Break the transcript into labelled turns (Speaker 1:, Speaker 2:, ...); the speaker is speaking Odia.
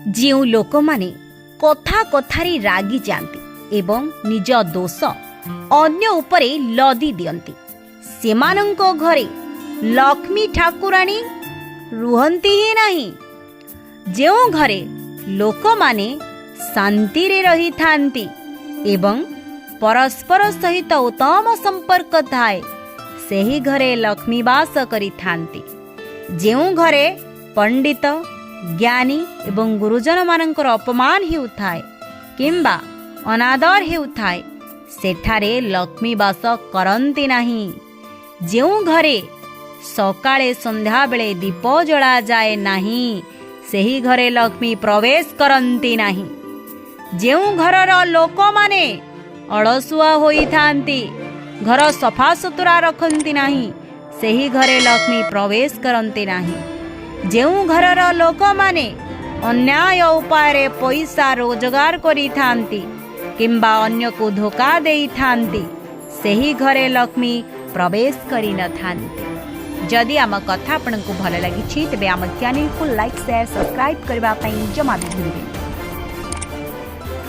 Speaker 1: ଯେଉଁ ଲୋକମାନେ କଥା କଥାରେ ରାଗି ଯାଆନ୍ତି ଏବଂ ନିଜ ଦୋଷ ଅନ୍ୟ ଉପରେ ଲଦି ଦିଅନ୍ତି, ସେମାନଙ୍କ ଘରେ ଲକ୍ଷ୍ମୀ ଠାକୁରାଣୀ ରୁହନ୍ତି ହିଁ ନାହିଁ। ଯେଉଁ ଘରେ ଲୋକମାନେ ଶାନ୍ତିରେ ରହିଥାନ୍ତି ଏବଂ ପରସ୍ପର ସହିତ ଉତ୍ତମ ସମ୍ପର୍କ ଥାଏ, ସେହି ଘରେ ଲକ୍ଷ୍ମୀ ବାସ କରିଥାନ୍ତି। ଯେଉଁ ଘରେ ପଣ୍ଡିତ, ଜ୍ଞାନୀ ଏବଂ ଗୁରୁଜନମାନଙ୍କର ଅପମାନ ହେଉଥାଏ କିମ୍ବା ଅନାଦର ହେଉଥାଏ, ସେଠାରେ ଲକ୍ଷ୍ମୀ ବାସ କରନ୍ତି ନାହିଁ। ଯେଉଁ ଘରେ ସକାଳେ ସନ୍ଧ୍ୟାବେଳେ ଦୀପ ଜଳାଯାଏ ନାହିଁ, ସେହି ଘରେ ଲକ୍ଷ୍ମୀ ପ୍ରବେଶ କରନ୍ତି ନାହିଁ। ଯେଉଁ ଘରର ଲୋକମାନେ ଅଳସୁଆ ହୋଇଥାନ୍ତି, ଘର ସଫାସୁତୁରା ରଖନ୍ତି ନାହିଁ, ସେହି ଘରେ ଲକ୍ଷ୍ମୀ ପ୍ରବେଶ କରନ୍ତି ନାହିଁ। ଯେଉଁ ଘରର ଲୋକମାନେ ଅନ୍ୟାୟ ଉପାୟରେ ପଇସା ରୋଜଗାର କରିଥାନ୍ତି କିମ୍ବା ଅନ୍ୟକୁ ଧୋକା ଦେଇଥାନ୍ତି, ସେହି ଘରେ ଲକ୍ଷ୍ମୀ ପ୍ରବେଶ କରିନଥାନ୍ତି। ଯଦି ଆମ କଥା ଆପଣଙ୍କୁ ଭଲ ଲାଗିଛି ତେବେ ଆମ ଚ୍ୟାନେଲକୁ ଲାଇକ୍, ସେୟାର, ସବସ୍କ୍ରାଇବ୍ କରିବା ପାଇଁ ଜମା ବି ଭୁଲିବେନି।